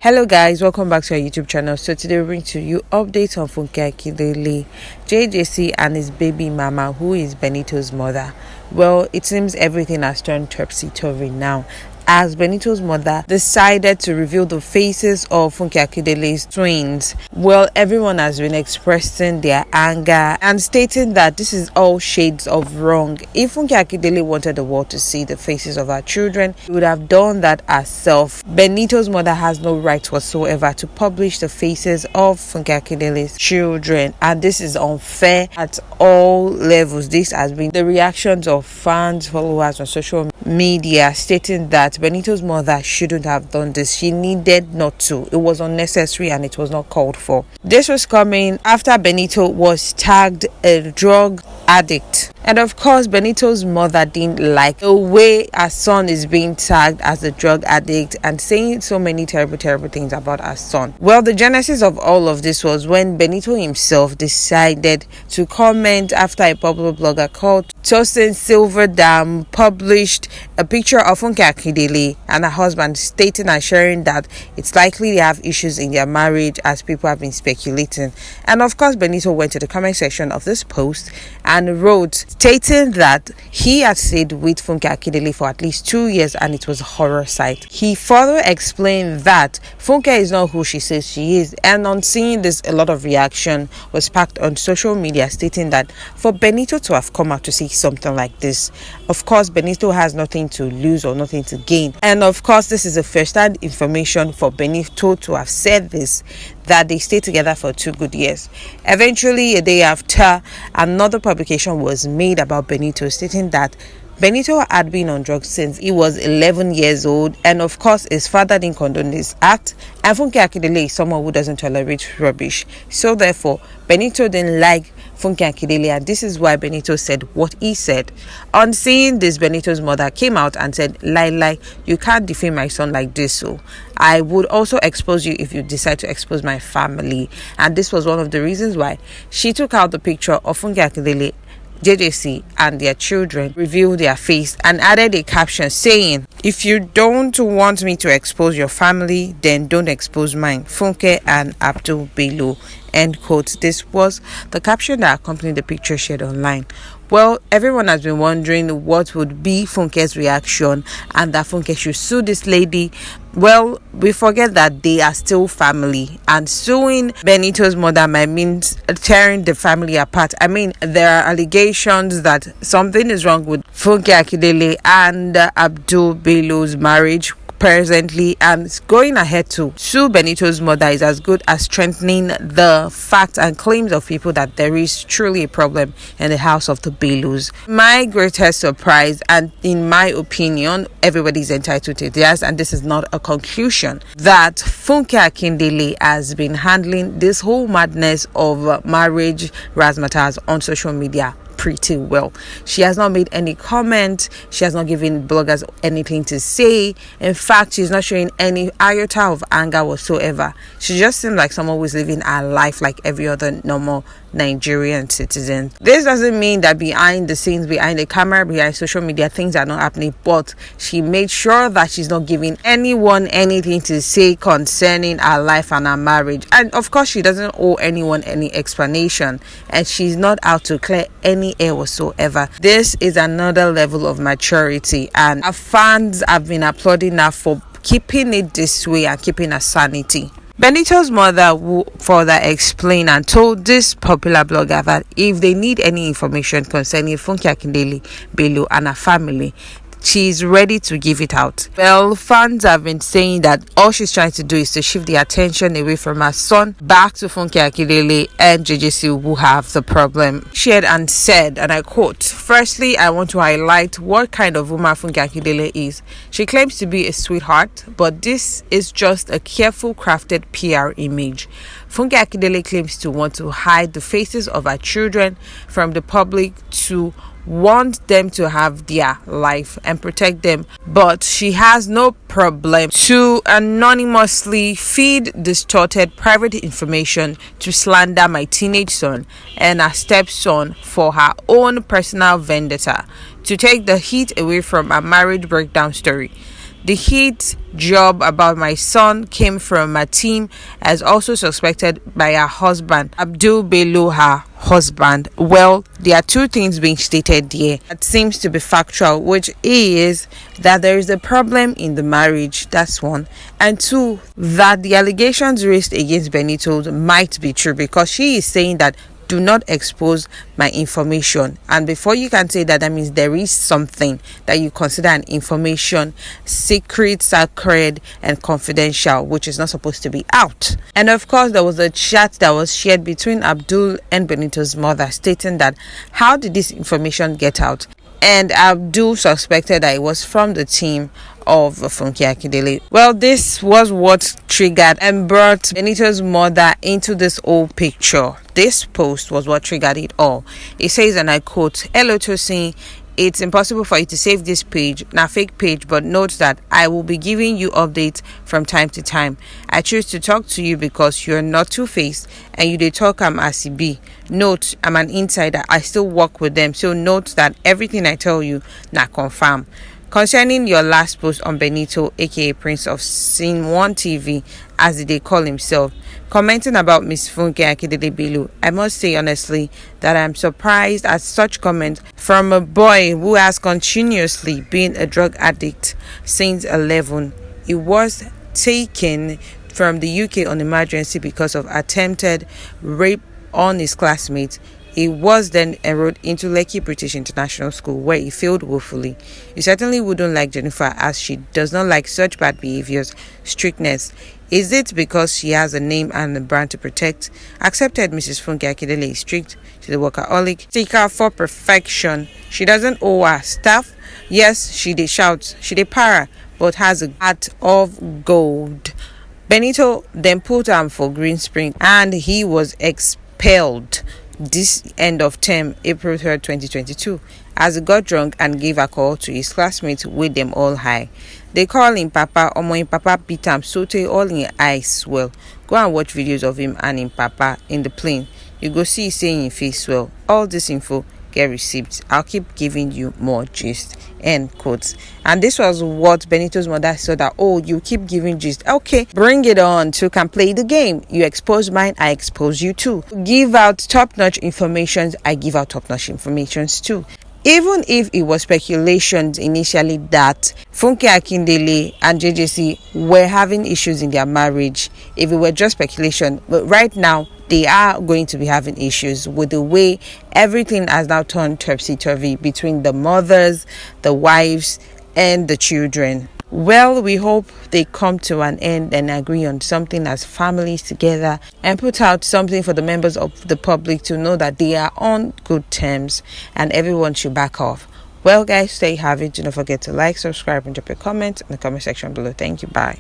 Hello guys, welcome back to our YouTube channel. So today we're bringing to you updates on Funke Akindele, JJC and his baby mama, who is Benito's mother. Well, it seems everything has turned topsy-turvy now, as Benito's mother decided to reveal the faces of Funke Akindele's twins. Well, everyone has been expressing their anger and stating that this is all shades of wrong. If Funke Akindele wanted the world to see the faces of her children, she would have done that herself. Benito's mother has no right whatsoever to publish the faces of Funke Akindele's children, and this is unfair at all levels. This has been the reactions of fans, followers on social media, stating that Benito's mother shouldn't have done this. She needed not to. It was unnecessary and it was not called for. This was coming after Benito was tagged a drug addict. And of course, Benito's mother didn't like the way her son is being tagged as a drug addict and saying so many terrible things about her son. Well, the genesis of all of this was when Benito himself decided to comment after a popular blogger called Tosin Silverdam published a picture of Funke Akindele and her husband, stating and sharing that it's likely they have issues in their marriage, as people have been speculating. And of course, Benito went to the comment section of this post and wrote, stating that he had stayed with Funke Akindele for at least 2 years and it was a horror sight. He further explained that Funke is not who she says she is, and on seeing this, a lot of reaction was sparked on social media, stating that for Benito to have come out to say something like this, of course Benito has nothing to lose or nothing to gain, and of course this is a first-hand information for Benito to have said this, that they stayed together for 2 good years. Eventually, a day after, another publication was made about Benito, stating that Benito had been on drugs since he was 11 years old, and of course his father didn't condone this act, and Funke Akindele is someone who doesn't tolerate rubbish. So therefore, Benito didn't like Funke Akindele, and this is why Benito said what he said. On seeing this, Benito's mother came out and said, lie, you can't defame my son like this, so I would also expose you if you decide to expose my family. And this was one of the reasons why she took out the picture of Funke Akindele, JJC and their children, revealed their face, and added a caption saying, if you don't want me to expose your family, then don't expose mine, Funke and Bello, end quote. This was the caption that accompanied the picture shared online. Well, everyone has been wondering what would be Funke's reaction and that Funke should sue this lady. Well, we forget that they are still family, and suing Benito's mother might mean tearing the family apart. I mean, there are allegations that something is wrong with Funke Akindele and Bello's marriage presently, and going ahead to sue Benito's mother is as good as strengthening the facts and claims of people that there is truly a problem in the house of the Bellos. My greatest surprise, and in my opinion, everybody's entitled to theirs, and this is not a conclusion, that Funke Akindele has been handling this whole madness of marriage razzmatazz on social media pretty well. She has not made any comment. She has not given bloggers anything to say. In fact, she's not showing any iota of anger whatsoever. She just seems like someone who's living her life like every other normal Nigerian citizen. This doesn't mean that behind the scenes, behind the camera, behind social media, things are not happening, but she made sure that she's not giving anyone anything to say concerning her life and her marriage. And of course, she doesn't owe anyone any explanation, and she's not out to clear any air whatsoever. This is another level of maturity, and our fans have been applauding her for keeping it this way and keeping her sanity. Benito's mother further explained and told this popular blogger that if they need any information concerning Funke Akindele, Bello and her family, she's ready to give it out. Well, fans have been saying that all she's trying to do is to shift the attention away from her son back to Funke Akindele and JJC, who have the problem. Shared and said, and I quote, firstly, I want to highlight what kind of woman Funke Akindele is. She claims to be a sweetheart, but this is just a careful crafted PR image. Funke Akindele claims to want to hide the faces of her children from the public, to want them to have their life and protect them, but she has no problem to anonymously feed distorted private information to slander my teenage son and her stepson for her own personal vendetta, to take the heat away from a marriage breakdown story. The hit job about my son came from my team, as also suspected by her husband, Bello, her husband. Well, there are two things being stated here that seems to be factual, which is that there is a problem in the marriage, that's one, and two, that the allegations raised against Benito might be true, because she is saying that do not expose my information. And before you can say that, that means there is something that you consider an information secret, sacred, and confidential, which is not supposed to be out. And of course, there was a chat that was shared between Abdul and Benito's mother, stating that how did this information get out? And Abdul suspected that it was from the team of Funke Akindele. Well, this was what triggered and brought Benito's mother into this whole picture. This post was what triggered it all. It says, and I quote, "Hello Tosin, it's impossible for you to save this page, na fake page, but note that I will be giving you updates from time to time. I choose to talk to you because you're not two-faced and you dey talk as e be. Note, I'm an insider, I still work with them, so note that everything I tell you na confirm. Concerning your last post on Benito, aka Prince of Scene 1 TV, as they call himself, commenting about Miss Funke Akindele Bello, I must say honestly that I'm surprised at such comment from a boy who has continuously been a drug addict since 11. He was taken from the UK on emergency because of attempted rape on his classmates. He was then enrolled into IREKE British International School, where he failed woefully. You certainly wouldn't like Jennifer, as she does not like such bad behaviors, strictness. Is it because she has a name and a brand to protect? Accepted Mrs. Funke Akindele is strict. She's a workaholic, seeker for perfection. She doesn't owe her staff. Yes, she dey shout, she dey para, but has a heart of gold." Benito then put him for Green Spring and he was expelled this end of term, April 3rd, 2022, as he got drunk and gave alcohol to his classmates with them all high. They call him Papa, Omo him Papa beat him so they all in eyes swell. Go and watch videos of him and him Papa in the plane. You go see saying in face swell. All this info, get receipts. I'll keep giving you more gist. End quotes. And this was what Benito's mother said, that, oh, you keep giving gist. Okay, bring it on. So can play the game. You expose mine, I expose you too. Give out top-notch information, I give out top-notch informations too. Even if it was speculations initially that Funke Akindele and JJC were having issues in their marriage, if it were just speculation, but right now they are going to be having issues with the way everything has now turned topsy-turvy between the mothers, the wives, and the children. Well, we hope they come to an end and agree on something as families together and put out something for the members of the public to know that they are on good terms and everyone should back off. Well, guys, there you have it. Do not forget to like, subscribe, and drop a comment in the comment section below. Thank you. Bye.